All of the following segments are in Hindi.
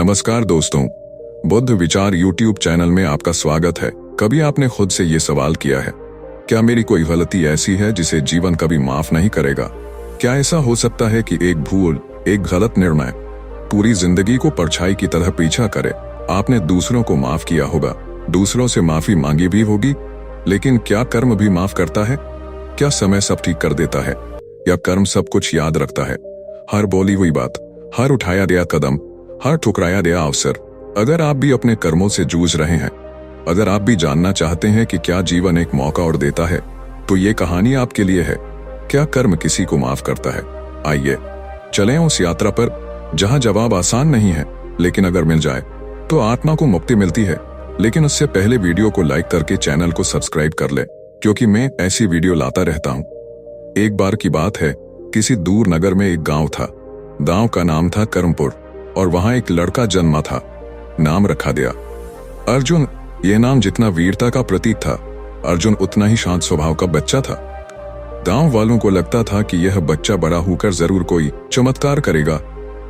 नमस्कार दोस्तों, बुद्ध विचार YouTube चैनल में आपका स्वागत है। कभी आपने खुद से ये सवाल किया है, क्या मेरी कोई गलती ऐसी है जिसे जीवन कभी माफ नहीं करेगा? क्या ऐसा हो सकता है कि एक भूल, एक गलत निर्णय पूरी जिंदगी को परछाई की तरह पीछा करे? आपने दूसरों को माफ किया होगा, दूसरों से माफी मांगी भी होगी, लेकिन क्या कर्म भी माफ करता है? क्या समय सब ठीक कर देता है, या कर्म सब कुछ याद रखता है? हर बोली हुई बात, हर उठाया गया कदम, हर ठुकराया गया अवसर। अगर आप भी अपने कर्मों से जूझ रहे हैं, अगर आप भी जानना चाहते हैं कि क्या जीवन एक मौका और देता है, तो ये कहानी आपके लिए है। क्या कर्म किसी को माफ करता है? आइए चलें उस यात्रा पर जहां जवाब आसान नहीं है, लेकिन अगर मिल जाए तो आत्मा को मुक्ति मिलती है। लेकिन उससे पहले वीडियो को लाइक करके चैनल को सब्सक्राइब कर ले, क्योंकि मैं ऐसी वीडियो लाता रहता हूं। एक बार की बात है, किसी दूर नगर में एक गांव था। गांव का नाम था कर्मपुर, और वहां एक लड़का जन्मा था। नाम रखा गया अर्जुन। यह नाम जितना वीरता का प्रतीक था, अर्जुन उतना ही शांत स्वभाव का बच्चा था। गांव वालों को लगता था कि यह बच्चा बड़ा होकर जरूर कोई चमत्कार करेगा,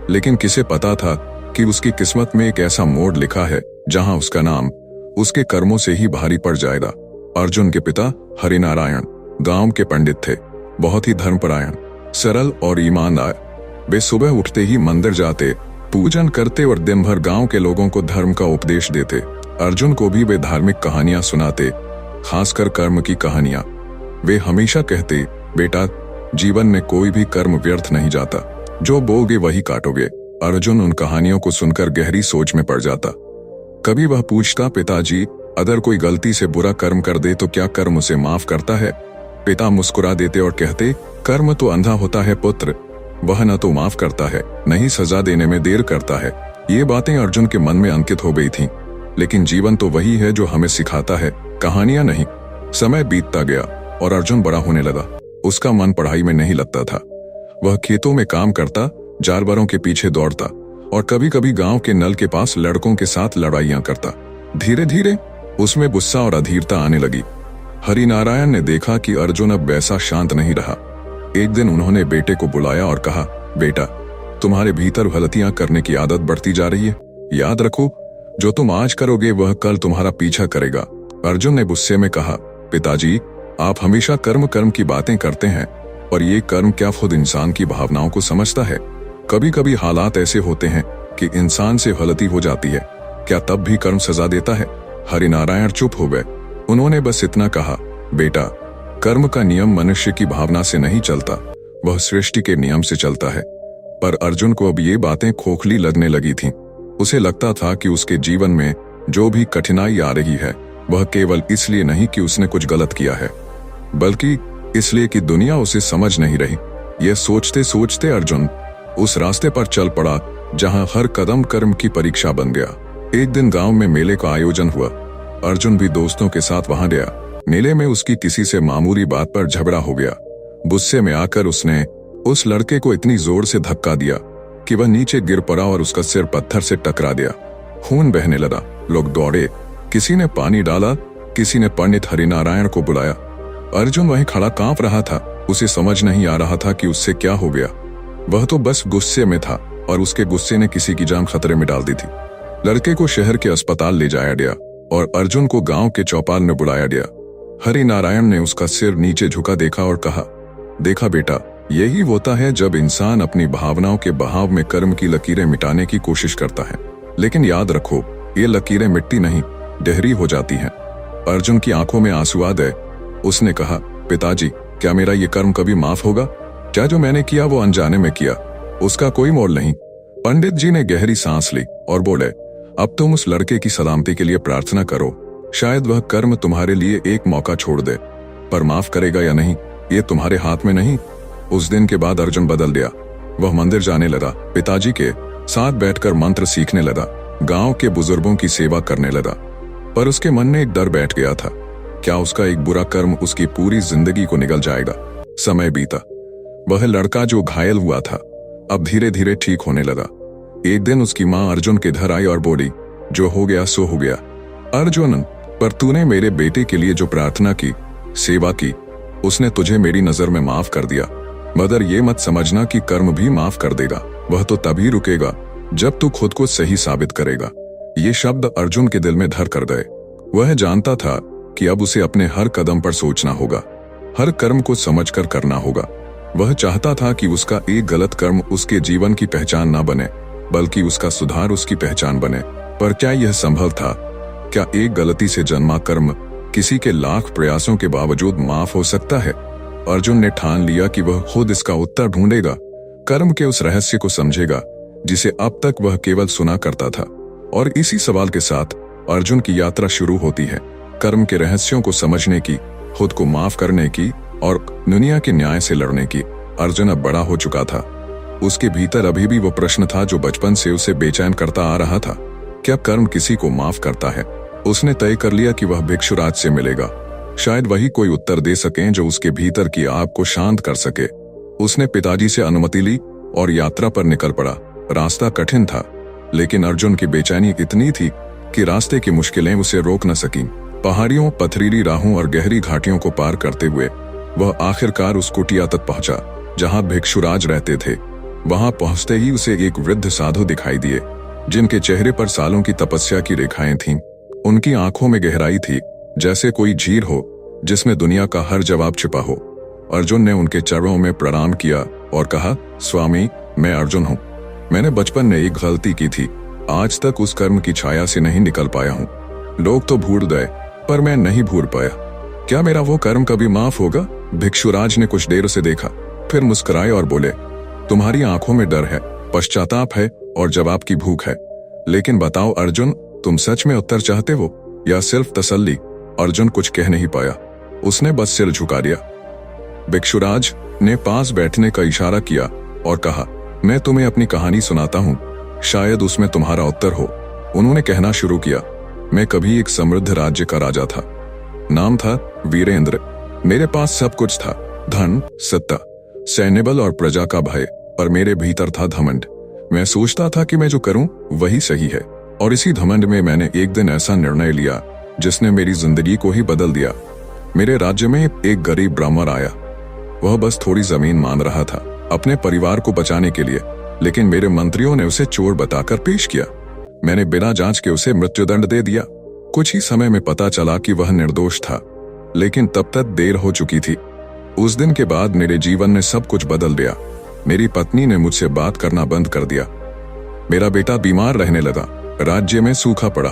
लेकिन किसे पता था कि उसकी किस्मत में एक ऐसा मोड़ लिखा है जहां उसका नाम उसके कर्मों से ही भारी पड़ जाएगा। अर्जुन के पिता हरिनारायण गांव के पंडित थे, बहुत ही धर्मपरायण, सरल और ईमानदार। वे सुबह उठते ही मंदिर जाते, पूजन करते और दिन भर गांव के लोगों को धर्म का उपदेश देते। अर्जुन को भी वे धार्मिक कहानियां सुनाते, खासकर कर्म की कहानियां। वे हमेशा कहते, बेटा, जीवन में कोई भी कर्म व्यर्थ नहीं जाता, जो बोगे वही काटोगे। अर्जुन उन कहानियों को सुनकर गहरी सोच में पड़ जाता। कभी वह पूछता, पिताजी, अगर कोई गलती से बुरा कर्म कर दे तो क्या कर्म उसे माफ करता है? पिता मुस्कुरा देते और कहते, कर्म तो अंधा होता है पुत्र, वह न तो माफ करता है, न ही सजा देने में देर करता है। ये बातें अर्जुन के मन में अंकित हो गई थीं, लेकिन जीवन तो वही है जो हमें सिखाता है, कहानियां नहीं। समय बीतता गया और अर्जुन बड़ा होने लगा। उसका मन पढ़ाई में नहीं लगता था। वह खेतों में काम करता, जानवरों के पीछे दौड़ता और कभी कभी गांव के नल के पास लड़कों के साथ लड़ाइयां करता। धीरे धीरे उसमें गुस्सा और अधीरता आने लगी। हरिनारायण ने देखा कि अर्जुन अब वैसा शांत नहीं रहा। एक दिन उन्होंने बेटे को बुलाया और कहा, बेटा, तुम्हारे भीतर गलतियां करने की आदत बढ़ती जा रही है। याद रखो, जो तुम आज करोगे वह कल तुम्हारा पीछा करेगा। अर्जुन ने गुस्से में कहा, पिताजी, आप हमेशा कर्म की बातें करते हैं, और ये कर्म क्या खुद इंसान की भावनाओं को समझता है? कभी कभी हालात ऐसे होते हैं कि इंसान से गलती हो जाती है, क्या तब भी कर्म सजा देता है? हरिनारायण चुप हो गए। उन्होंने बस इतना कहा, बेटा, कर्म का नियम मनुष्य की भावना से नहीं चलता, वह सृष्टि के नियम से चलता है। पर अर्जुन को अब ये बातें खोखली लगने लगी थीं। उसे लगता था कि उसके जीवन में जो भी कठिनाई आ रही है, वह केवल इसलिए नहीं कि उसने कुछ गलत किया है, बल्कि इसलिए कि दुनिया उसे समझ नहीं रही। यह सोचते सोचते अर्जुन उस रास्ते पर चल पड़ा जहां हर कदम कर्म की परीक्षा बन गया। एक दिन गांव में मेले का आयोजन हुआ। अर्जुन भी दोस्तों के साथ वहां गया। मेले में उसकी किसी से मामूली बात पर झगड़ा हो गया। गुस्से में आकर उसने उस लड़के को इतनी जोर से धक्का दिया कि वह नीचे गिर पड़ा और उसका सिर पत्थर से टकरा गया। खून बहने लगा। लोग दौड़े, किसी ने पानी डाला, किसी ने पंडित हरिनारायण को बुलाया। अर्जुन वहीं खड़ा कांप रहा था। उसे समझ नहीं आ रहा था कि उससे क्या हो गया। वह तो बस गुस्से में था, और उसके गुस्से ने किसी की जान खतरे में डाल दी थी। लड़के को शहर के अस्पताल ले जाया गया और अर्जुन को गांव के चौपाल में बुलाया गया। हरिनारायण ने उसका सिर नीचे झुका देखा और कहा, देखा बेटा, यही होता है जब इंसान अपनी भावनाओं के बहाव में कर्म की लकीरें मिटाने की कोशिश करता है। लेकिन याद रखो, ये लकीरें मिटती नहीं, गहरी हो जाती हैं। अर्जुन की आंखों में आंसू आ गए। उसने कहा, पिताजी, क्या मेरा ये कर्म कभी माफ होगा? क्या जो मैंने किया वो अनजाने में किया, उसका कोई मोल नहीं? पंडित जी ने गहरी सांस ली और बोले, अब तुम उस लड़के की सलामती के लिए प्रार्थना करो। शायद वह कर्म तुम्हारे लिए एक मौका छोड़ दे, पर माफ करेगा या नहीं, ये तुम्हारे हाथ में नहीं। उस दिन के बाद अर्जुन बदल गया। वह मंदिर जाने लगा, पिताजी के साथ बैठकर मंत्र सीखने लगा, गांव के बुजुर्गों की सेवा करने लगा। पर उसके मन में एक डर बैठ गया था, क्या उसका एक बुरा कर्म उसकी पूरी जिंदगी को निगल जाएगा? समय बीता। वह लड़का जो घायल हुआ था, अब धीरे धीरे ठीक होने लगा। एक दिन उसकी माँ अर्जुन के घर आई और बोली, जो हो गया सो हो गया। अर्जुन, पर तूने मेरे बेटे के लिए जो प्रार्थना की, सेवा की, उसने तुझे मेरी नजर में माफ कर दिया। मगर ये मत समझना कि कर्म भी माफ कर देगा। वह तो तभी रुकेगा जब तू खुद को सही साबित करेगा। ये शब्द अर्जुन के दिल में धर कर गए। वह जानता था कि अब उसे अपने हर कदम पर सोचना होगा, हर कर्म को समझकर करना होगा। वह चाहता था कि उसका एक गलत कर्म उसके जीवन की पहचान न बने, बल्कि उसका सुधार उसकी पहचान बने। पर क्या यह संभव था? क्या एक गलती से जन्मा कर्म किसी के लाख प्रयासों के बावजूद माफ हो सकता है? अर्जुन ने ठान लिया कि वह खुद इसका उत्तर ढूंढेगा, कर्म के उस रहस्य को समझेगा जिसे अब तक वह केवल सुना करता था। और इसी सवाल के साथ अर्जुन की यात्रा शुरू होती है, कर्म के रहस्यों को समझने की, खुद को माफ करने की और दुनिया के न्याय से लड़ने की। अर्जुन अब बड़ा हो चुका था। उसके भीतर अभी भी वो प्रश्न था जो बचपन से उसे बेचैन करता आ रहा था। क्या कर्म किसी को माफ करता है? उसने तय कर लिया कि वह भिक्षुराज से मिलेगा। शायद वही कोई उत्तर दे सकें जो उसके भीतर की आग को शांत कर सके। उसने पिताजी से अनुमति ली और यात्रा पर निकल पड़ा। रास्ता कठिन था, लेकिन अर्जुन की बेचैनी इतनी थी कि रास्ते की मुश्किलें उसे रोक न सकीं। पहाड़ियों, पथरीली राहों और गहरी घाटियों को पार करते हुए वह आखिरकार उस कुटिया तक पहुंचा जहां भिक्षुराज रहते थे। वहां पहुंचते ही उसे एक वृद्ध साधु दिखाई दिए, जिनके चेहरे पर सालों की तपस्या की रेखाएं थीं। उनकी आंखों में गहराई थी, जैसे कोई झील हो जिसमें दुनिया का हर जवाब छिपा हो। अर्जुन ने उनके चरणों में प्रणाम किया और कहा, स्वामी, मैं अर्जुन हूँ। मैंने बचपन में एक गलती की थी। आज तक उस कर्म की छाया से नहीं निकल पाया हूँ। लोग तो भूल गए, पर मैं नहीं भूल पाया। क्या मेरा वो कर्म कभी माफ होगा? भिक्षुराज ने कुछ देर उसे देखा, फिर मुस्कुराए और बोले, तुम्हारी आंखों में डर है, पश्चाताप है और जवाब की भूख है। लेकिन बताओ अर्जुन, तुम सच में उत्तर चाहते हो या सिर्फ तसल्ली? अर्जुन कुछ कह नहीं पाया। उसने बस सिर झुका दिया। भिक्षुराज ने पास बैठने का इशारा किया और कहा, मैं तुम्हें अपनी कहानी सुनाता हूँ, शायद उसमें तुम्हारा उत्तर हो। उन्होंने कहना शुरू किया, मैं कभी एक समृद्ध राज्य का राजा था। नाम था वीरेंद्र। मेरे पास सब कुछ था, धन, सत्ता, सैन्य बल और प्रजा का भय, पर मेरे भीतर था घमंड। मैं सोचता था कि मैं जो करूं वही सही है, और इसी घमंड में मैंने एक दिन ऐसा निर्णय लिया जिसने मेरी जिंदगी को ही बदल दिया। मेरे राज्य में एक गरीब ब्राह्मण आया। वह बस थोड़ी जमीन मांग रहा था अपने परिवार को बचाने के लिए, लेकिन मेरे मंत्रियों ने उसे चोर बताकर पेश किया। मैंने बिना जांच के उसे मृत्युदंड दे दिया। कुछ ही समय में पता चला कि वह निर्दोष था, लेकिन तब तक देर हो चुकी थी। उस दिन के बाद मेरे जीवन में सब कुछ बदल गया। मेरी पत्नी ने मुझसे बात करना बंद कर दिया। मेरा बेटा बीमार रहने लगा। राज्य में सूखा पड़ा।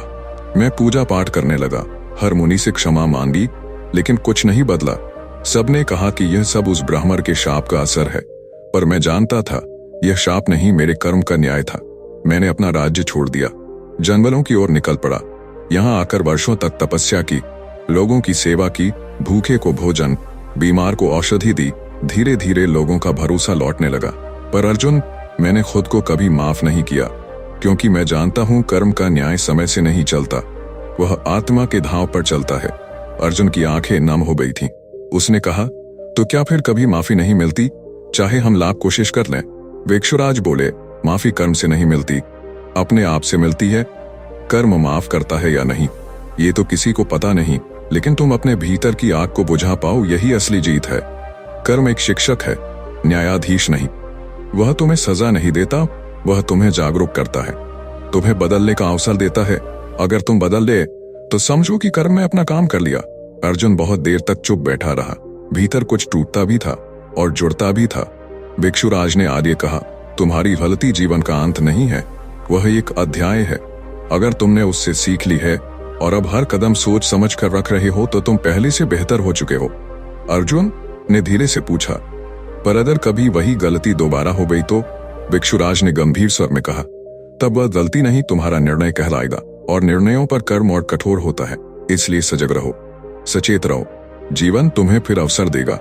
मैं पूजा पाठ करने लगा, हर मुनि से क्षमा मांगी, लेकिन कुछ नहीं बदला। सबने कहा कि यह सब उस ब्राह्मण के शाप का असर है, पर मैं जानता था यह शाप नहीं, मेरे कर्म का न्याय था। मैंने अपना राज्य छोड़ दिया, जंगलों की ओर निकल पड़ा। यहाँ आकर वर्षों तक तपस्या की, लोगों की सेवा की, भूखे को भोजन, बीमार को औषधि दी। धीरे धीरे लोगों का भरोसा लौटने लगा। पर अर्जुन, मैंने खुद को कभी माफ नहीं किया, क्योंकि मैं जानता हूं कर्म का न्याय समय से नहीं चलता, वह आत्मा के धाव पर चलता है। अर्जुन की आंखें नम हो गई थीं। उसने कहा, तो क्या फिर कभी माफी नहीं मिलती, चाहे हम लाख कोशिश कर लें? भिक्षुराज बोले, माफी कर्म से नहीं मिलती, अपने आप से मिलती है। कर्म माफ करता है या नहीं, ये तो किसी को पता नहीं, लेकिन तुम अपने भीतर की आग को बुझा पाओ, यही असली जीत है। कर्म एक शिक्षक है, न्यायाधीश नहीं। वह तुम्हें सजा नहीं देता, वह तुम्हें जागरूक करता है, तुम्हें बदलने का अवसर देता है। अगर तुम बदल ले तो समझो कि कर्म ने अपना काम कर लिया। अर्जुन बहुत देर तक चुप बैठा रहा। भीतर कुछ टूटता भी था और जुड़ता भी था। भिक्षुराज ने आगे कहा, तुम्हारी गलती जीवन का अंत नहीं है, वह एक अध्याय है। अगर तुमने उससे सीख ली है और अब हर कदम सोच समझ कर रख रहे हो तो तुम पहले से बेहतर हो चुके हो। अर्जुन ने धीरे से पूछा, पर अगर कभी वही गलती दोबारा हो गई तो? भिक्षुराज ने गंभीर स्वर में कहा, तब वह गलती नहीं, तुम्हारा निर्णय कहलाएगा, और निर्णयों पर कर्म और कठोर होता है। इसलिए सजग रहो, सचेत रहो, जीवन तुम्हें फिर अवसर देगा,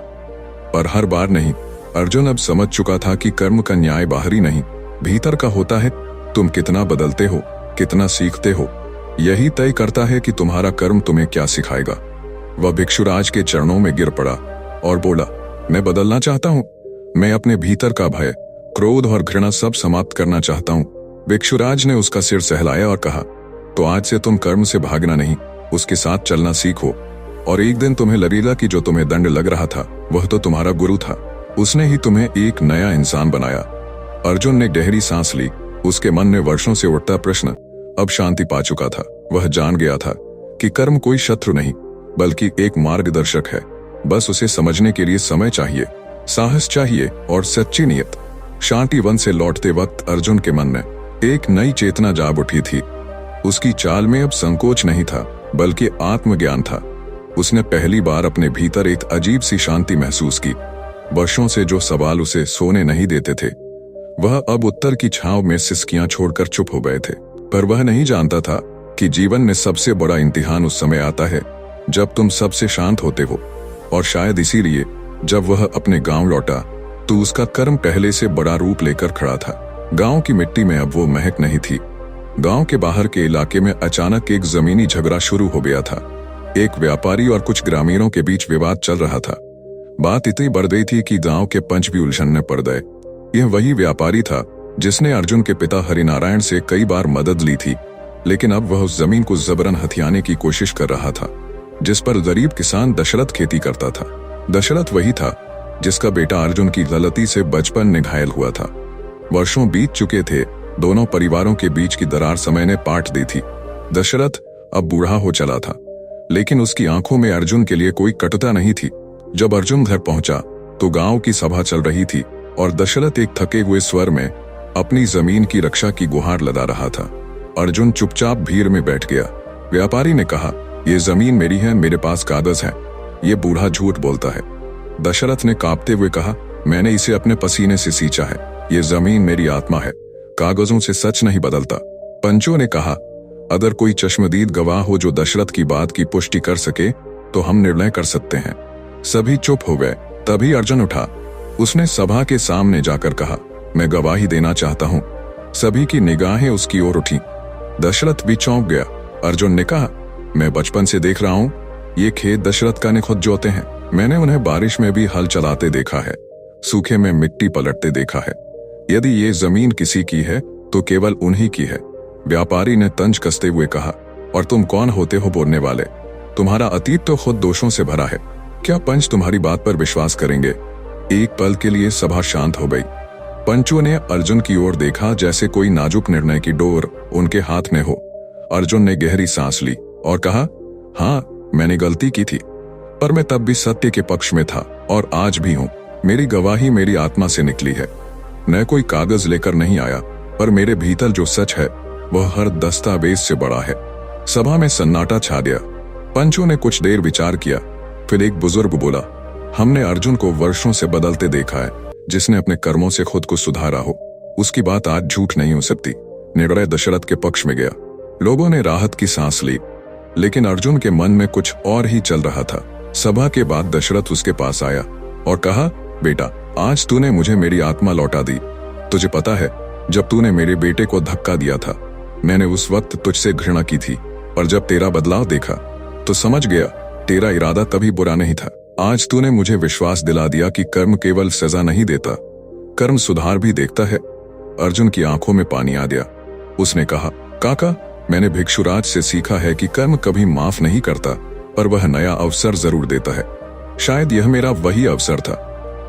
पर हर बार नहीं। अर्जुन अब समझ चुका था कि कर्म का न्याय बाहरी नहीं, भीतर का होता है। तुम कितना बदलते हो, कितना सीखते हो, यही तय करता है कि तुम्हारा कर्म तुम्हें क्या सिखाएगा। वह भिक्षुराज के चरणों में गिर पड़ा और बोला, मैं बदलना चाहता हूँ। मैं अपने भीतर का भय, क्रोध और घृणा सब समाप्त करना चाहता हूँ। भिक्षुराज ने उसका सिर सहलाया और कहा, तो आज से तुम कर्म से भागना नहीं, उसके साथ चलना सीखो, और एक दिन तुम्हें लगेगा कि जो तुम्हें दंड लग रहा था वह तो तुम्हारा गुरु था। उसने ही तुम्हें एक नया इंसान बनाया। अर्जुन ने गहरी सांस ली। फिर बोला, मैं बदलना चाहता हूँ। मैं अपने भीतर का भय, क्रोध और घृणा सब समाप्त करना चाहता हूँ। भिक्षुराज ने उसका सिर सहलाया और कहा, तो आज से तुम कर्म से भागना नहीं, उसके साथ चलना सीखो, और एक दिन तुम्हें लगेगा कि जो तुम्हें दंड लग रहा था वह तो तुम्हारा गुरु था। उसने ही तुम्हें एक नया इंसान बनाया। उसके मन में वर्षों से उठता प्रश्न अब शांति पा चुका था। वह जान गया था कि कर्म कोई शत्रु नहीं बल्कि एक मार्गदर्शक है। बस उसे समझने के लिए समय चाहिए, साहस चाहिए और सच्ची नियत। शांति वन से लौटते वक्त अर्जुन के मन में एक नई चेतना जाग उठी थी। उसकी चाल में अब संकोच नहीं था बल्कि आत्मज्ञान था। उसने पहली बार अपने भीतर एक अजीब सी शांति महसूस की। वर्षों से जो सवाल उसे सोने नहीं देते थे वह अब उत्तर की छांव में सिसकियां छोड़कर चुप हो गए थे। पर वह नहीं जानता था कि जीवन में सबसे बड़ा इम्तिहान उस समय आता है जब तुम सबसे शांत होते हो। और शायद इसीलिए जब वह अपने गांव लौटा तो उसका कर्म पहले से बड़ा रूप लेकर खड़ा था। गांव की मिट्टी में अब वो महक नहीं थी। गांव के बाहर के इलाके में अचानक एक जमीनी झगड़ा शुरू हो गया था। एक व्यापारी और कुछ ग्रामीणों के बीच विवाद चल रहा था। बात इतनी बढ़ गई थी कि गांव के पंच भी उलझन में पड़ गए। यह वही व्यापारी था जिसने अर्जुन के पिता हरिनारायण से कई बार मदद ली थी, लेकिन अब वह उस जमीन को जबरन हथियाने की कोशिश कर रहा था जिस पर गरीब किसान दशरथ खेती करता था। दशरथ वही था जिसका बेटा अर्जुन की गलती से बचपन में घायल हुआ था। वर्षों बीत चुके थे। दोनों परिवारों के बीच की दरार समय ने पाट दी थी। दशरथ अब बूढ़ा हो चला था, लेकिन उसकी आंखों में अर्जुन के लिए कोई कटुता नहीं थी। जब अर्जुन घर पहुंचा तो गांव की सभा चल रही थी और दशरथ एक थके हुए स्वर में अपनी जमीन की रक्षा की गुहार लगा रहा था। अर्जुन चुपचाप भीड़ में बैठ गया। व्यापारी ने कहा, ये जमीन मेरी है, मेरे पास कागज है। ये बूढ़ा झूठ बोलता है। दशरथ ने कांपते हुए कहा, मैंने इसे अपने पसीने से सींचा है। ये जमीन मेरी आत्मा है, कागजों से सच नहीं बदलता। पंचों ने कहा, अगर कोई चश्मदीद गवाह हो जो दशरथ की बात की पुष्टि कर सके तो हम निर्णय कर सकते हैं। सभी चुप हो गए। तभी अर्जुन उठा। उसने सभा के सामने जाकर कहा, मैं गवाही देना चाहता हूं। सभी की निगाहें उसकी ओर उठी। दशरथ भी चौंक गया। अर्जुन ने कहा, मैं बचपन से देख रहा हूं, ये खेत दशरथ का ने खुद जोते हैं। मैंने उन्हें बारिश में भी हल चलाते देखा है, सूखे में मिट्टी पलटते देखा है। यदि ये जमीन किसी की है तो केवल उन्हीं की है। व्यापारी ने तंज कसते हुए कहा, और तुम कौन होते हो बोलने वाले? तुम्हारा अतीत तो खुद दोषों से भरा है। क्या पंच तुम्हारी बात पर विश्वास करेंगे? एक पल के लिए सभा शांत हो गई। पंचों ने अर्जुन की ओर देखा जैसे कोई नाजुक निर्णय की डोर उनके हाथ में हो। अर्जुन ने गहरी सांस ली और कहा, हाँ, मैंने गलती की थी, पर मैं तब भी सत्य के पक्ष में था और आज भी हूं। मेरी गवाही मेरी आत्मा से निकली है। मैं कोई कागज लेकर नहीं आया, पर मेरे भीतर जो सच है वह हर दस्तावेज से बड़ा है। सभा में सन्नाटा छा गया। पंचों ने कुछ देर विचार किया। फिर एक बुजुर्ग बोला, हमने अर्जुन को वर्षों से बदलते देखा है। जिसने अपने कर्मों से खुद को सुधारा हो उसकी बात आज झूठ नहीं हो सकती। निर्णय दशरथ के पक्ष में गया। लोगों ने राहत की सांस ली, लेकिन अर्जुन के मन में कुछ और ही चल रहा था। सभा के बाद दशरथ उसके पास आया और कहा, बेटा, आज तूने मुझे मेरी आत्मा लौटा दी। तुझे पता है, जब तूने मेरे बेटे को धक्का दिया था मैंने उस वक्त तुझसे घृणा की थी, और जब तेरा बदलाव देखा तो समझ गया तेरा इरादा तभी बुरा नहीं था। आज तूने मुझे विश्वास दिला दिया कि कर्म केवल सजा नहीं देता, कर्म सुधार भी देखता है। अर्जुन की आंखों में पानी आ गया। उसने कहा, काका, मैंने भिक्षुराज से सीखा है कि कर्म कभी माफ नहीं करता, पर वह नया अवसर जरूर देता है। शायद यह मेरा वही अवसर था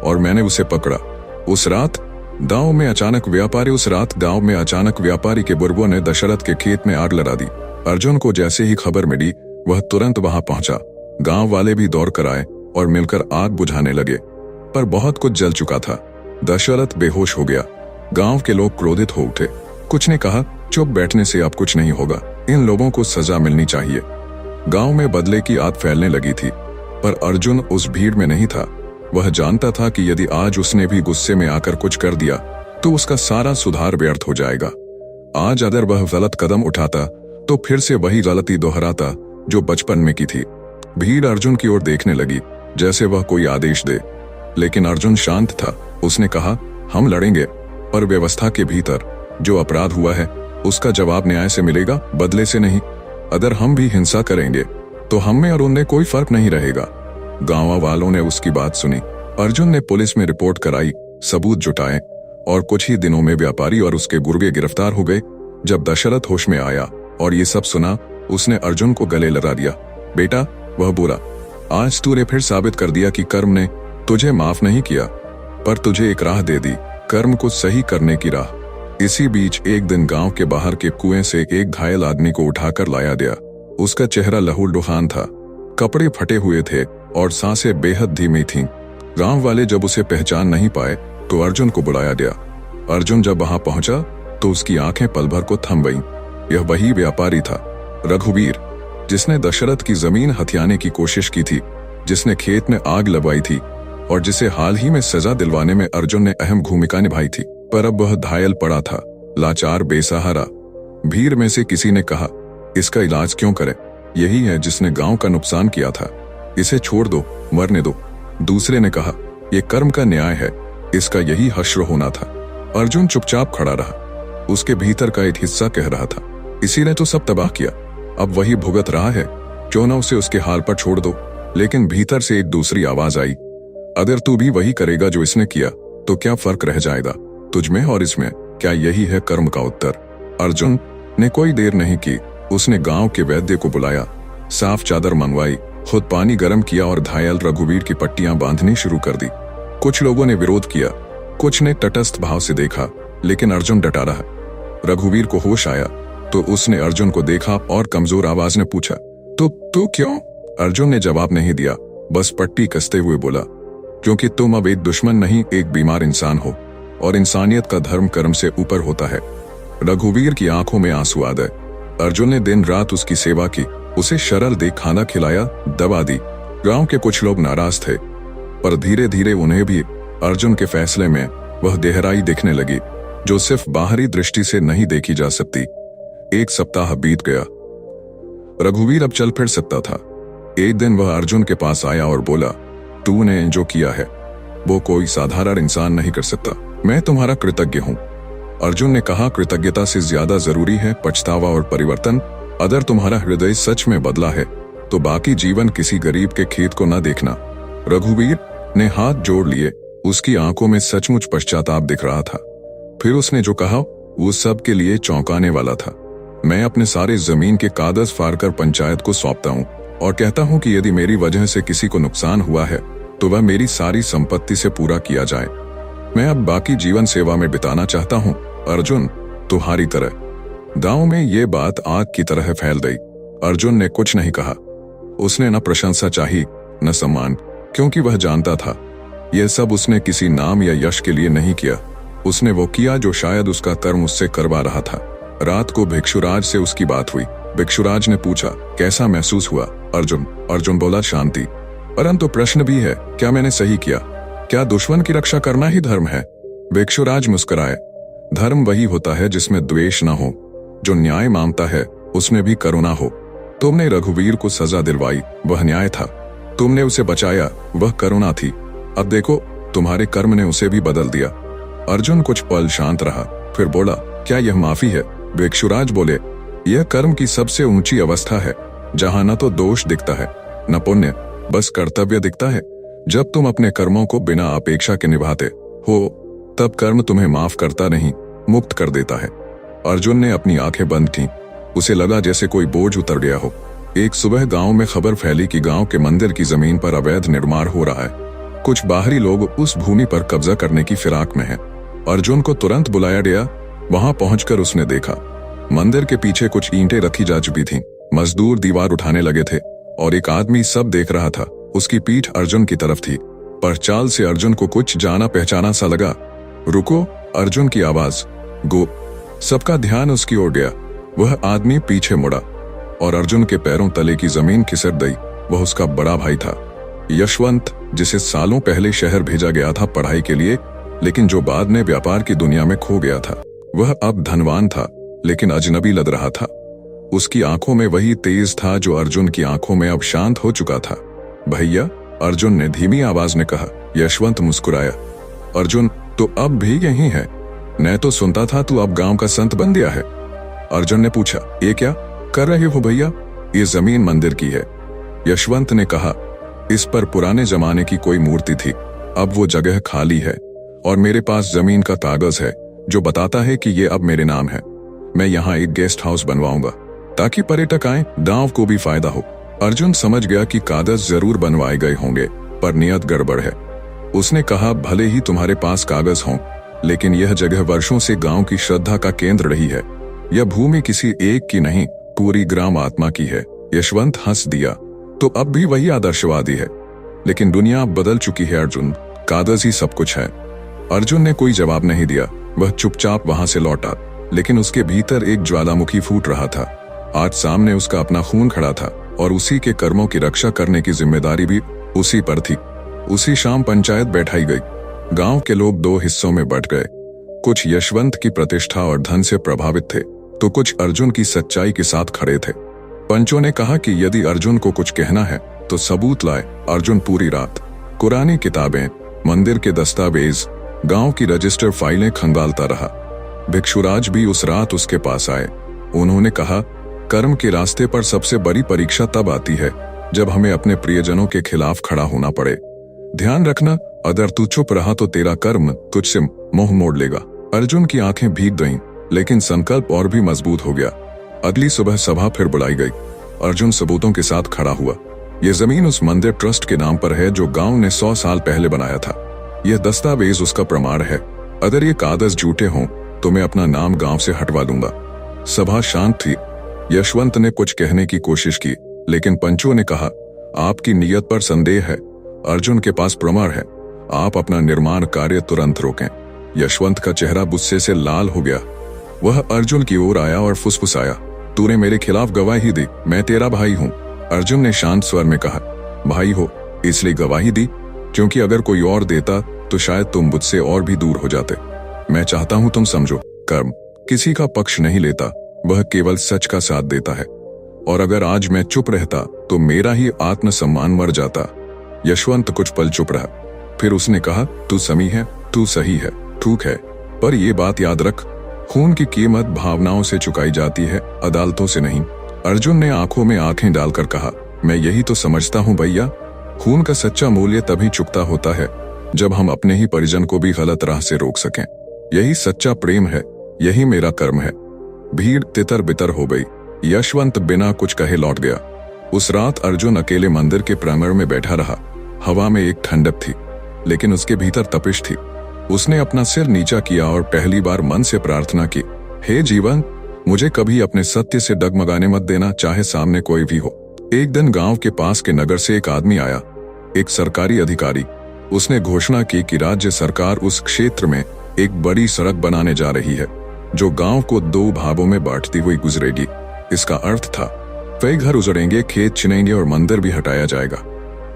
और मैंने उसे पकड़ा। उस रात गांव में अचानक व्यापारी के बुर्गों ने दशरथ के खेत में आग लगा दी। अर्जुन को जैसे ही खबर मिली वह तुरंत वहां पहुंचा। गांव वाले भी दौड़ कर आए और मिलकर आग बुझाने लगे, पर बहुत कुछ जल चुका था। दशरथ बेहोश हो गया। गांव के लोग क्रोधित हो उठे। कुछ ने कहा, चुप बैठने से अब कुछ नहीं होगा, इन लोगों को सजा मिलनी चाहिए। गांव में बदले की आग फैलने लगी थी, पर अर्जुन उस भीड़ में नहीं था। वह जानता था कि यदि आज उसने भी गुस्से में आकर कुछ कर दिया तो उसका सारा सुधार व्यर्थ हो जाएगा। आज अगर वह गलत कदम उठाता तो फिर से वही गलती दोहराता जो बचपन में की थी। भीड़ अर्जुन की ओर देखने लगी जैसे वह कोई आदेश दे, लेकिन अर्जुन शांत था। उसने कहा, हम लड़ेंगे, पर व्यवस्था के भीतर। जो अपराध हुआ है उसका जवाब न्याय से मिलेगा, बदले से नहीं। अगर हम भी हिंसा करेंगे तो हम में और उनमें कोई फर्क नहीं रहेगा। गांव वालों ने उसकी बात सुनी। अर्जुन ने पुलिस में रिपोर्ट कराई, सबूत जुटाए, और कुछ ही दिनों में व्यापारी और उसके गुर्गे गिरफ्तार हो गए। जब दशरथ होश में आया और ये सब सुना, उसने अर्जुन को गले लगा दिया। बेटा, वह बोला, आज तूने फिर साबित कर दिया कि कर्म ने तुझे माफ नहीं किया, पर तुझे एक राह दे दी, कर्म को सही करने की राह। इसी बीच एक दिन गांव के बाहर के कुएं से एक घायल आदमी को उठाकर लाया गया। उसका चेहरा लहूलुहान था, कपड़े फटे हुए थे और सांसें बेहद धीमी थीं। गांव वाले जब उसे पहचान नहीं पाए तो अर्जुन को बुलाया गया। अर्जुन जब वहां पहुंचा तो उसकी आंखें पल भर को थम गईं। यह वही व्यापारी था, रघुवीर, जिसने दशरथ की जमीन हथियाने की कोशिश की थी, जिसने खेत में आग लगवाई थी और जिसे हाल ही में सजा दिलवाने में अर्जुन ने अहम भूमिका निभाई थी। पर अब वह घायल पड़ा था, लाचार, बेसहारा। भीड़ में से किसी ने कहा, इसका इलाज क्यों करें? यही है जिसने गांव का नुकसान किया था, इसे छोड़ दो, मरने दो। दूसरे ने कहा, यह कर्म का न्याय है, इसका यही हश्र होना था। अर्जुन चुपचाप खड़ा रहा। उसके भीतर का एक हिस्सा कह रहा था, इसी ने तो सब तबाह किया, अब वही भुगत रहा है, क्यों ना उसे उसके हाल पर छोड़ दो। लेकिन भीतर से एक दूसरी आवाज आई, अगर तू भी वही करेगा जो इसने किया तो क्या फर्क रह जाएगा तुझमें और इसमें? क्या यही है कर्म का उत्तर? अर्जुन ने कोई देर नहीं की, उसने गांव के वैद्य को बुलाया, साफ चादर मंगवाई, खुद पानी गर्म किया और घायल रघुवीर की पट्टियां बांधनी शुरू कर दी। कुछ लोगों ने विरोध किया, कुछ ने तटस्थ भाव से देखा, लेकिन अर्जुन डटा रहा। रघुवीर को होश आया तो उसने अर्जुन को देखा और कमजोर आवाज में पूछा, तू क्यों? अर्जुन ने जवाब नहीं दिया, बस पट्टी कसते हुए बोला, क्योंकि तुम अब एक दुश्मन नहीं, एक बीमार इंसान हो और इंसानियत का धर्म कर्म से ऊपर होता है। रघुवीर की आंखों में आंसू आ गए। अर्जुन ने दिन रात उसकी सेवा की, उसे शरल दे खाना खिलाया, दवा दी। गांव के कुछ लोग नाराज थे, पर धीरे धीरे उन्हें भी अर्जुन के फैसले में वह गहराई दिखने लगी जो सिर्फ बाहरी दृष्टि से नहीं देखी जा सकती। एक सप्ताह बीत गया। रघुवीर अब चल फिर सकता था। एक दिन वह अर्जुन के पास आया और बोला, तूने जो किया है वो कोई साधारण इंसान नहीं कर सकता, मैं तुम्हारा कृतज्ञ हूं। अर्जुन ने कहा, कृतज्ञता से ज्यादा जरूरी है पछतावा और परिवर्तन। अगर तुम्हारा हृदय सच में बदला है तो बाकी जीवन किसी गरीब के खेत को न देखना। रघुवीर ने हाथ जोड़ लिए, उसकी आंखों में सचमुच पश्चाताप दिख रहा था। फिर उसने जो कहा वो सबके लिए चौंकाने वाला था। मैं अपने सारे जमीन के कागज फाड़कर पंचायत को सौंपता हूँ और कहता हूँ कि यदि मेरी वजह से किसी को नुकसान हुआ है तो वह मेरी सारी संपत्ति से पूरा किया जाए। मैं अब बाकी जीवन सेवा में बिताना चाहता हूँ, अर्जुन, तुम्हारी तरह। गांव में ये बात आग की तरह फैल गई। अर्जुन ने कुछ नहीं कहा। उसने न प्रशंसा चाही न सम्मान, क्योंकि वह जानता था यह सब उसने किसी नाम या यश के लिए नहीं किया। उसने वो किया जो शायद उसका कर्म उससे करवा रहा था। रात को भिक्षुराज से उसकी बात हुई। भिक्षुराज ने पूछा, कैसा महसूस हुआ? अर्जुन बोला, शांति। परंतु प्रश्न भी है, क्या मैंने सही किया? क्या दुश्मन की रक्षा करना ही धर्म है? भिक्षुराज मुस्कुराए, धर्म वही होता है जिसमें द्वेष न हो, जो न्याय मांगता है उसमें भी करुणा हो। तुमने रघुवीर को सजा दिलवाई, वह न्याय था। तुमने उसे बचाया, वह करुणा थी। अब देखो, तुम्हारे कर्म ने उसे भी बदल दिया। अर्जुन कुछ पल शांत रहा, फिर बोला, क्या यह माफी है? भिक्षुराज बोले, यह कर्म की सबसे ऊंची अवस्था है, जहां न तो दोष दिखता है न पुण्य, बस कर्तव्य दिखता है। जब तुम अपने कर्मों को बिना अपेक्षा के निभाते हो तब कर्म तुम्हें माफ करता नहीं, मुक्त कर देता है। अर्जुन ने अपनी आंखें बंद की। उसे लगा जैसे कोई बोझ उतर गया हो। एक सुबह गांव में खबर फैली कि गांव के मंदिर की जमीन पर अवैध निर्माण हो रहा है। कुछ बाहरी लोग उस भूमि पर कब्जा करने की फिराक में हैं। अर्जुन को तुरंत बुलाया गया। वहां पहुंचकर उसने देखा, मंदिर के पीछे कुछ ईंटें रखी जा चुकी थीं। मजदूर दीवार उठाने लगे थे और एक आदमी सब देख रहा था। उसकी पीठ अर्जुन की तरफ थी, पर चाल से अर्जुन को कुछ जाना पहचाना सा लगा। रुको, अर्जुन की आवाज, गो। सबका ध्यान उसकी ओर गया। वह आदमी पीछे मुड़ा और अर्जुन के पैरों तले की जमीन खिसक गई। वह उसका बड़ा भाई था, यशवंत, जिसे सालों पहले शहर भेजा गया था पढ़ाई के लिए, लेकिन जो बाद में व्यापार की दुनिया में खो गया था। वह अब धनवान था, लेकिन अजनबी लग रहा था। उसकी आंखों में वही तेज था जो अर्जुन की आंखों में अब शांत हो चुका था। भैया, अर्जुन ने धीमी आवाज में कहा। यशवंत मुस्कुराया। अर्जुन, तो अब भी यही है? मैं तो सुनता था तू अब गांव का संत बन गया है। अर्जुन ने पूछा, ये क्या कर रहे हो भैया? ये जमीन मंदिर की है। यशवंत ने कहा, इस पर पुराने जमाने की कोई मूर्ति थी, अब वो जगह खाली है और मेरे पास जमीन का कागज है जो बताता है कि ये अब मेरे नाम है। मैं यहाँ एक गेस्ट हाउस बनवाऊंगा ताकि पर्यटक आए, गांव को भी फायदा हो। अर्जुन समझ गया कि कागज जरूर बनवाए गए होंगे, पर नियत गड़बड़ है। उसने कहा, भले ही तुम्हारे पास कागज हों, लेकिन यह जगह वर्षों से गांव की श्रद्धा का केंद्र रही है। यह भूमि किसी एक की नहीं, पूरी ग्राम आत्मा की है। यशवंत हंस दिया। तो अब भी वही आदर्शवादी है, लेकिन दुनिया अब बदल चुकी है अर्जुन, कागज ही सब कुछ है। अर्जुन ने कोई जवाब नहीं दिया। वह चुपचाप वहां से लौटा, लेकिन उसके भीतर एक ज्वालामुखी फूट रहा था। आज सामने उसका अपना खून खड़ा था और उसी के कर्मों की रक्षा करने की जिम्मेदारी भी उसी पर थी। उसी शाम पंचायत बैठाई गई। गांव के लोग दो हिस्सों में बंट गए। कुछ यशवंत की प्रतिष्ठा और धन से प्रभावित थे, तो कुछ अर्जुन की सच्चाई के साथ खड़े थे। पंचों ने कहा कि यदि अर्जुन को कुछ कहना है तो सबूत लाए। अर्जुन पूरी रात कुरानी किताबें, मंदिर के दस्तावेज, गांव की रजिस्टर फाइलें खंगालता रहा। भिक्षुराज भी उस रात उसके पास आए। उन्होंने कहा, कर्म के रास्ते पर सबसे बड़ी परीक्षा तब आती है जब हमें अपने प्रियजनों के खिलाफ खड़ा होना पड़े। ध्यान रखना, अगर तू चुप रहा तो तेरा कर्म तुझसे मुंह मोड़ लेगा। अर्जुन की आंखें भीग गईं, लेकिन संकल्प और भी मजबूत हो गया। अगली सुबह सभा फिर बुलाई गई। अर्जुन सबूतों के साथ खड़ा हुआ। यह जमीन उस मंदिर ट्रस्ट के नाम पर है जो गांव ने 100 साल पहले बनाया था। यह दस्तावेज उसका प्रमाण है। अगर ये कागज झूठे हों तो मैं अपना नाम गांव से हटवा दूंगा। सभा शांत थी। यशवंत ने कुछ कहने की कोशिश की, लेकिन पंचों ने कहा, आपकी नीयत पर संदेह है। अर्जुन के पास प्रमाण है। आप अपना निर्माण कार्य तुरंत रोकें। यशवंत का चेहरा गुस्से से लाल हो गया। वह अर्जुन की ओर आया और फुसफुसाया, तूने मेरे खिलाफ गवाही दी, मैं तेरा भाई हूं। अर्जुन ने शांत स्वर में कहा, भाई हो इसलिए गवाही दी, क्योंकि अगर कोई और देता तो शायद तुम मुझसे और भी दूर हो जाते। मैं चाहता हूं तुम समझो, कर्म किसी का पक्ष नहीं लेता, वह केवल सच का साथ देता है। और अगर आज मैं चुप रहता तो मेरा ही आत्मसम्मान मर जाता। यशवंत कुछ पल चुप रहा, फिर उसने कहा, तू समी है, तू सही है, ठीक है, पर यह बात याद रख, खून की कीमत भावनाओं से चुकाई जाती है, अदालतों से नहीं। अर्जुन ने आंखों में आंखें डालकर कहा, मैं यही तो समझता हूं भैया, खून का सच्चा मूल्य तभी चुकता होता है जब हम अपने ही परिजन को भी गलत राह से रोक सकें। यही सच्चा प्रेम है, यही मेरा कर्म है। भीड़ तितर बितर हो गई। यशवंत बिना कुछ कहे लौट गया। उस रात अर्जुन अकेले मंदिर के प्रांगण में बैठा रहा। हवा में एक ठंडक थी, लेकिन उसके भीतर तपिश थी। उसने अपना सिर नीचा किया और पहली बार मन से प्रार्थना की, हे जीवन, मुझे कभी अपने सत्य से डगमगाने मत देना, चाहे सामने कोई भी हो। एक दिन गांव के पास के नगर से एक आदमी आया, एक सरकारी अधिकारी। उसने घोषणा की कि राज्य सरकार उस क्षेत्र में एक बड़ी सड़क बनाने जा रही है, जो गांव को 2 भागों में बांटती हुई गुजरेगी। इसका अर्थ था, कई घर उजड़ेंगे, खेत छिनेंगे और मंदिर भी हटाया जाएगा।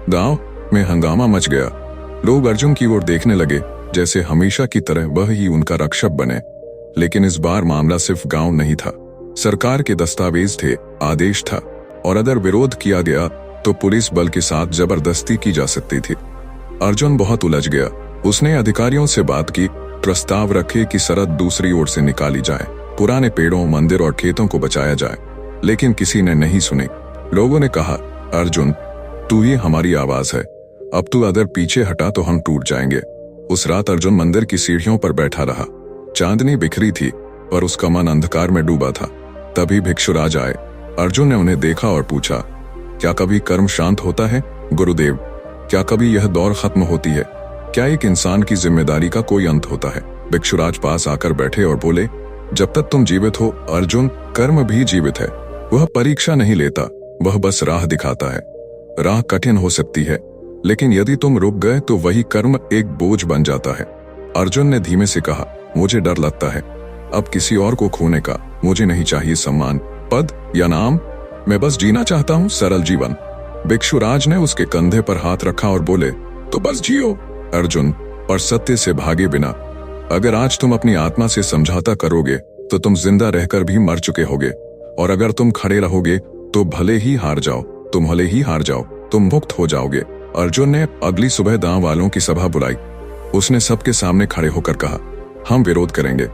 गांव में हंगामा मच गया। लोग अर्जुन की ओर देखने लगे, जैसे हमेशा की तरह वह ही उनका रक्षक बने। लेकिन इस बार मामला सिर्फ गांव नहीं था, सरकार के दस्तावेज थे, आदेश था, और अगर विरोध किया गया तो पुलिस बल के साथ जबरदस्ती की जा सकती थी। अर्जुन बहुत उलझ गया। उसने अधिकारियों से बात की, प्रस्ताव रखे कि सड़क दूसरी ओर से निकाली जाए, पुराने पेड़ों, मंदिर और खेतों को बचाया जाए, लेकिन किसी ने नहीं सुनी। लोगों ने कहा, अर्जुन, तू ही हमारी आवाज है, अब तू अगर पीछे हटा तो हम टूट जाएंगे। उस रात अर्जुन मंदिर की सीढ़ियों पर बैठा रहा। चांदनी बिखरी थी, पर उसका मन अंधकार में डूबा था। तभी भिक्षुराज आए। अर्जुन ने उन्हें देखा और पूछा, क्या कभी कर्म शांत होता है गुरुदेव? क्या कभी यह दौर खत्म होती है? क्या एक इंसान की जिम्मेदारी का कोई अंत होता है? भिक्षुराज पास आकर बैठे और बोले, जब तक तुम जीवित हो अर्जुन, कर्म भी जीवित है। वह परीक्षा नहीं लेता, वह बस राह दिखाता है। राह कठिन हो सकती है, लेकिन यदि तुम रुक गए तो वही कर्म एक बोझ बन जाता है। अर्जुन ने धीमे से कहा, मुझे डर लगता है अब किसी और को खोने का। मुझे नहीं चाहिए सम्मान, पद या नाम, मैं बस जीना चाहता हूँ सरल जीवन। भिक्षुराज ने उसके कंधे पर हाथ रखा और बोले, तो बस जियो अर्जुन, और सत्य से भागे बिना। अगर आज तुम अपनी आत्मा से समझौता करोगे तो तुम जिंदा रहकर भी मर चुके होगे, और अगर तुम खड़े रहोगे तो भले ही हार जाओ, तुम मुक्त हो जाओगे। अर्जुन ने अगली सुबह गांव वालों की सभा बुलाई। उसने सबके सामने खड़े होकर कहा, हम विरोध करेंगे,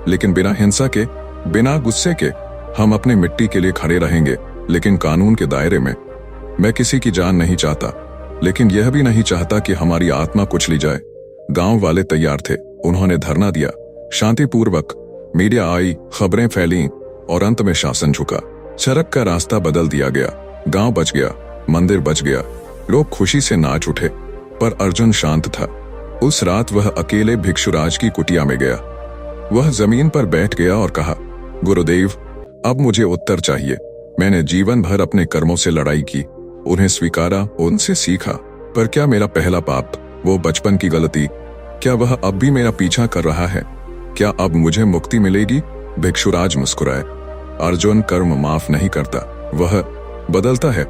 लेकिन बिना हिंसा के, बिना गुस्से के। हम अपनी मिट्टी के लिए खड़े रहेंगे, लेकिन कानून के दायरे में। मैं किसी की जान नहीं चाहता, लेकिन यह भी नहीं चाहता कि हमारी आत्मा कुचली जाए। गांव वाले तैयार थे। उन्होंने धरना दिया, शांतिपूर्वक। मीडिया आई, खबरें फैली और अंत में शासन झुका। सड़क का रास्ता बदल दिया गया। गांव बच गया, मंदिर बच गया। लोग खुशी से नाच उठे, पर अर्जुन शांत था। उस रात वह अकेले भिक्षुराज की कुटिया में गया। वह जमीन पर बैठ गया और कहा, गुरुदेव, अब मुझे उत्तर चाहिए। मैंने जीवन भर अपने कर्मों से लड़ाई की, उन्हें स्वीकारा, उनसे सीखा, पर क्या मेरा पहला पाप, वो बचपन की गलती, क्या वह अब भी मेरा पीछा कर रहा है? क्या अब मुझे मुक्ति मिलेगी? भिक्षुराज मुस्कुराए। अर्जुन, कर्म माफ नहीं करता, वह बदलता है।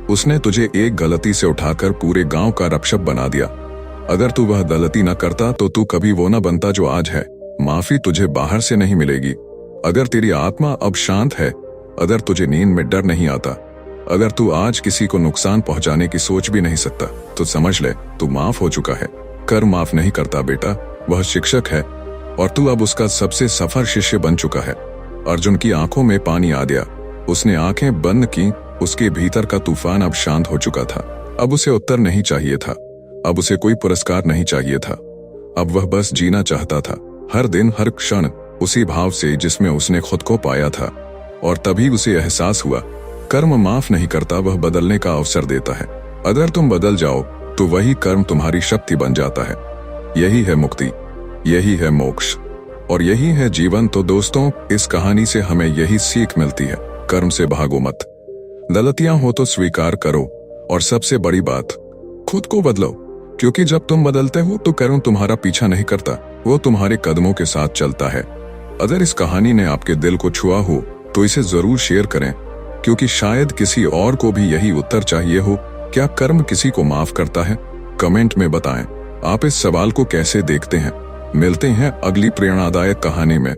उसने तुझे एक गलती से उठाकर पूरे गांव का रक्षक बना दिया। अगर तू वह गलती न करता तो तू कभी वो न बनता जो आज है। माफी तुझे बाहर से नहीं मिलेगी। अगर तेरी आत्मा अब शांत है, अगर तुझे नींद में डर नहीं आता, अगर तू आज किसी को नुकसान पहुंचाने की सोच भी नहीं सकता, तो समझ ले तू माफ हो चुका है। कर्म माफ नहीं करता बेटा, वह शिक्षक है और तू अब उसका सबसे सफल शिष्य बन चुका है। अर्जुन की आंखों में पानी आ गया। उसने आंखें बंद की। उसके भीतर का तूफान अब शांत हो चुका था। अब उसे उत्तर नहीं चाहिए था, अब उसे कोई पुरस्कार नहीं चाहिए था। अब वह बस जीना चाहता था, हर दिन हर क्षण उसी भाव से जिसमें उसने खुद को पाया था। और तभी उसे एहसास हुआ, कर्म माफ नहीं करता, वह बदलने का अवसर देता है। अगर तुम बदल जाओ तो वही कर्म तुम्हारी शक्ति बन जाता है। यही है मुक्ति, यही है मोक्ष और यही है जीवन। तो दोस्तों, इस कहानी से हमें यही सीख मिलती है, कर्म से भागो मत। गलतियां हो तो स्वीकार करो और सबसे बड़ी बात, खुद को बदलो, क्योंकि जब तुम बदलते हो तो कर्म तुम्हारा पीछा नहीं करता, वो तुम्हारे कदमों के साथ चलता है। अगर इस कहानी ने आपके दिल को छुआ हो तो इसे जरूर शेयर करें, क्योंकि शायद किसी और को भी यही उत्तर चाहिए हो। क्या कर्म किसी को माफ करता है? कमेंट में बताएं आप इस सवाल को कैसे देखते हैं। मिलते हैं अगली प्रेरणादायक कहानी में।